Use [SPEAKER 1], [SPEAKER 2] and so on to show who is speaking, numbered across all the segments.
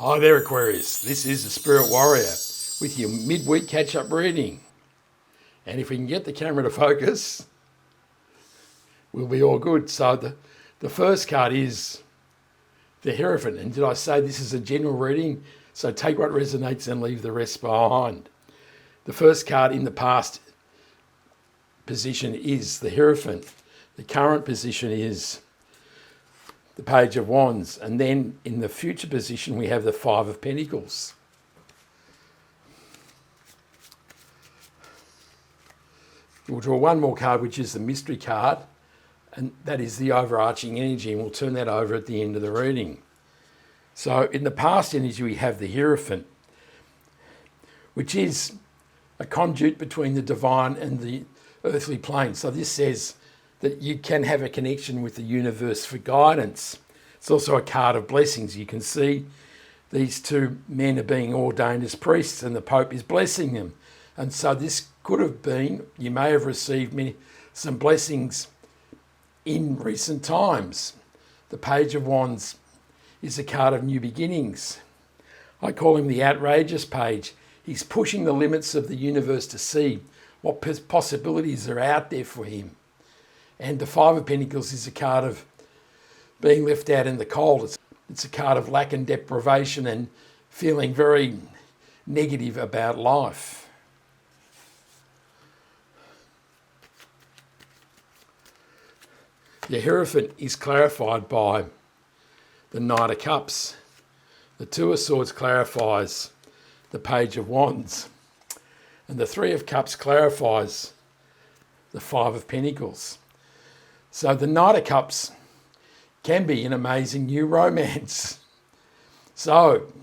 [SPEAKER 1] Hi there, Aquarius. This is the Spirit Warrior with your midweek catch-up reading. And if we can get the camera to focus, we'll be all good. So the first card is the Hierophant. And did I say this is a general reading? So take what resonates and leave the rest behind. The first card in the past position is the Hierophant. The current position is the Page of Wands, and then in the future position we have the Five of Pentacles. We'll draw one more card, which is the Mystery card, and that is the overarching energy, and we'll turn that over at the end of the reading. So in the past energy we have the Hierophant, which is a conduit between the divine and the earthly plane. So this says that you can have a connection with the universe for guidance. It's also a card of blessings. You can see these two men are being ordained as priests and the Pope is blessing them. And so this could have been, you may have received some blessings in recent times. The Page of Wands is a card of new beginnings. I call him the outrageous page. He's pushing the limits of the universe to see what possibilities are out there for him. And the Five of Pentacles is a card of being left out in the cold. It's a card of lack and deprivation and feeling very negative about life. The Hierophant is clarified by the Knight of Cups. The Two of Swords clarifies the Page of Wands. And the Three of Cups clarifies the Five of Pentacles. So the Knight of Cups can be an amazing new romance. So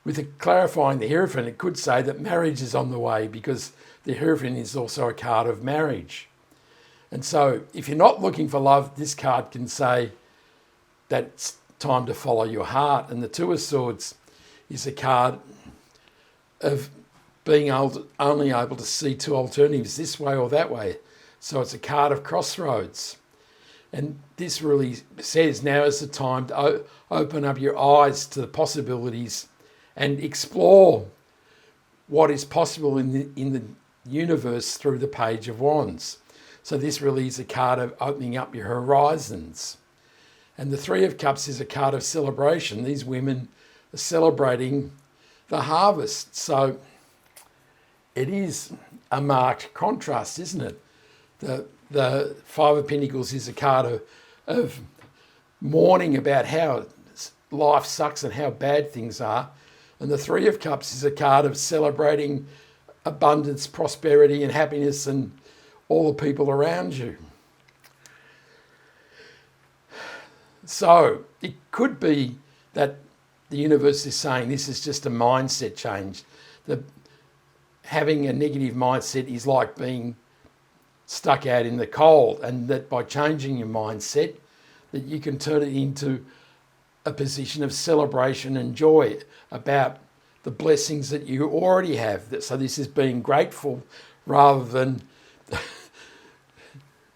[SPEAKER 1] with clarifying the Hierophant, it could say that marriage is on the way, because the Hierophant is also a card of marriage. And so if you're not looking for love, this card can say that it's time to follow your heart. And the Two of Swords is a card of being only able to see two alternatives, this way or that way. So it's a card of crossroads. And this really says now is the time to open up your eyes to the possibilities and explore what is possible in the universe through the Page of Wands. So this really is a card of opening up your horizons. And the Three of Cups is a card of celebration. These women are celebrating the harvest. So it is a marked contrast, isn't it? The Five of Pentacles is a card of mourning about how life sucks and how bad things are. And the Three of Cups is a card of celebrating abundance, prosperity and happiness and all the people around you. So it could be that the universe is saying this is just a mindset change. Having a negative mindset is like being stuck out in the cold, and that by changing your mindset, that you can turn it into a position of celebration and joy about the blessings that you already have. So this is being grateful rather than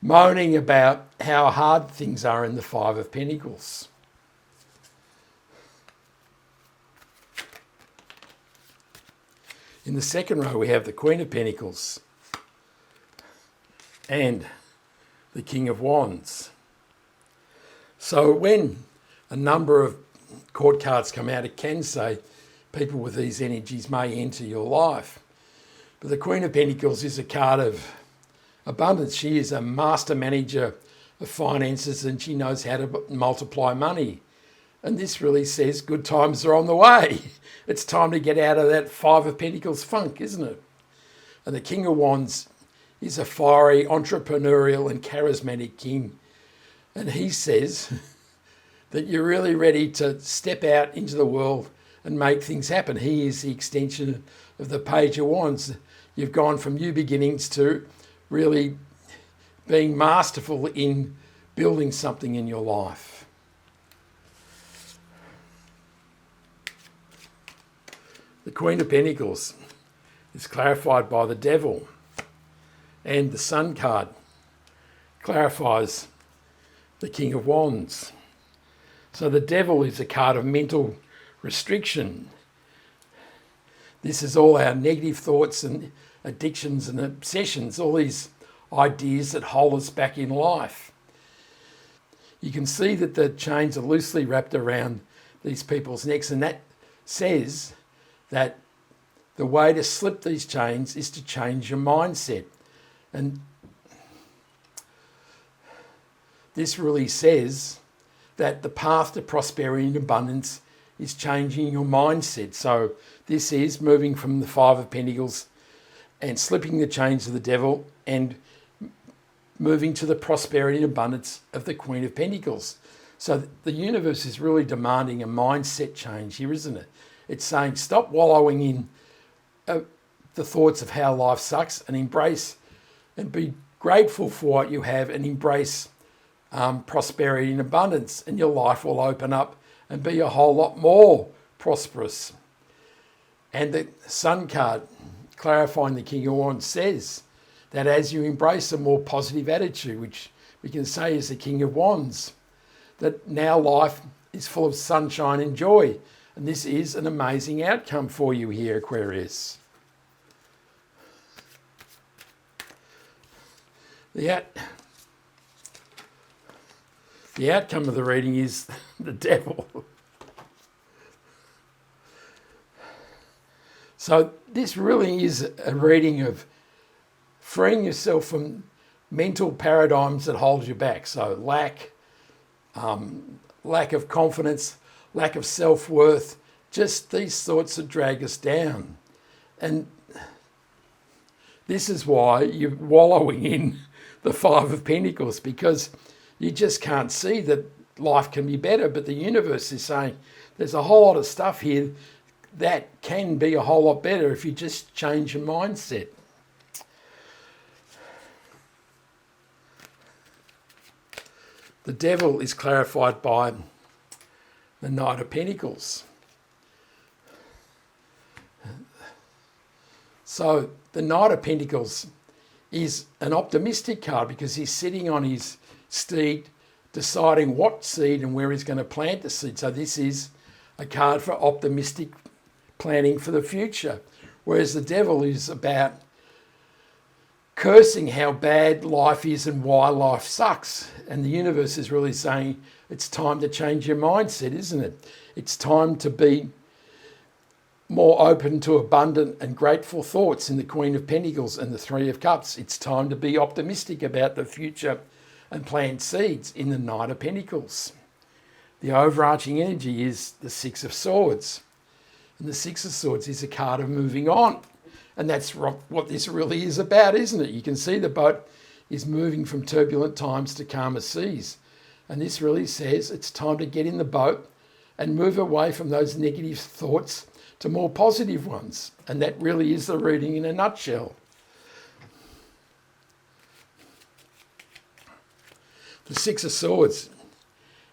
[SPEAKER 1] moaning about how hard things are in the Five of Pentacles. In the second row, we have the Queen of Pentacles and the King of Wands. So when a number of court cards come out, it can say people with these energies may enter your life. But the Queen of Pentacles is a card of abundance. She is a master manager of finances and she knows how to multiply money. And this really says good times are on the way. It's time to get out of that Five of Pentacles funk, isn't it? And the King of Wands is a fiery, entrepreneurial and charismatic king. And he says that you're really ready to step out into the world and make things happen. He is the extension of the Page of Wands. You've gone from new beginnings to really being masterful in building something in your life. The Queen of Pentacles is clarified by the Devil, and the Sun card clarifies the King of Wands. So the Devil is a card of mental restriction. This is all our negative thoughts and addictions and obsessions, all these ideas that hold us back in life. You can see that the chains are loosely wrapped around these people's necks, and that says that the way to slip these chains is to change your mindset. And this really says that the path to prosperity and abundance is changing your mindset. So this is moving from the Five of Pentacles and slipping the chains of the devil and moving to the prosperity and abundance of the Queen of Pentacles. So the universe is really demanding a mindset change here, isn't it? It's saying stop wallowing in the thoughts of how life sucks and embrace and be grateful for what you have and embrace prosperity and abundance, and your life will open up and be a whole lot more prosperous. And the Sun card, clarifying the King of Wands, says that as you embrace a more positive attitude, which we can say is the King of Wands, that now life is full of sunshine and joy. And this is an amazing outcome for you here, Aquarius. The outcome of the reading is the devil. So this really is a reading of freeing yourself from mental paradigms that hold you back. So lack of confidence, lack of self-worth, just these thoughts that drag us down. And this is why you're wallowing in the Five of Pentacles, because you just can't see that life can be better. But the universe is saying there's a whole lot of stuff here that can be a whole lot better if you just change your mindset. The devil is clarified by the Knight of Pentacles. So the Knight of Pentacles is an optimistic card because he's sitting on his steed deciding what seed and where he's going to plant the seed. So this is a card for optimistic planning for the future. Whereas the devil is about cursing how bad life is and why life sucks. And the universe is really saying it's time to change your mindset, isn't it? It's time to be more open to abundant and grateful thoughts in the Queen of Pentacles and the Three of Cups. It's time to be optimistic about the future and plant seeds in the Knight of Pentacles. The overarching energy is the Six of Swords. And the Six of Swords is a card of moving on. And that's what this really is about, isn't it? You can see the boat is moving from turbulent times to calmer seas. And this really says it's time to get in the boat and move away from those negative thoughts to more positive ones. And that really is the reading in a nutshell. The Six of Swords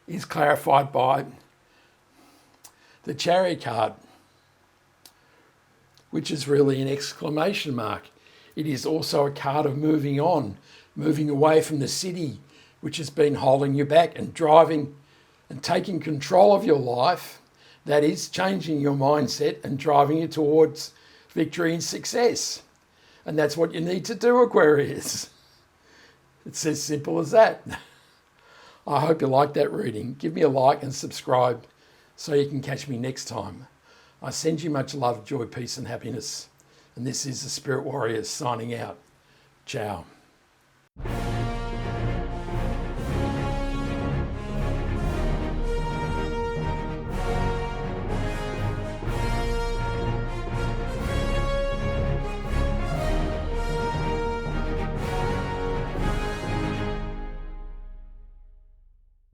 [SPEAKER 1] is clarified by the Chariot card, which is really an exclamation mark. It is also a card of moving on, moving away from the city, which has been holding you back, and driving and taking control of your life. That is changing your mindset and driving you towards victory and success. And that's what you need to do, Aquarius. It's as simple as that. I hope you like that reading. Give me a like and subscribe so you can catch me next time. I send you much love, joy, peace and happiness. And this is the Spirit Warriors signing out. Ciao.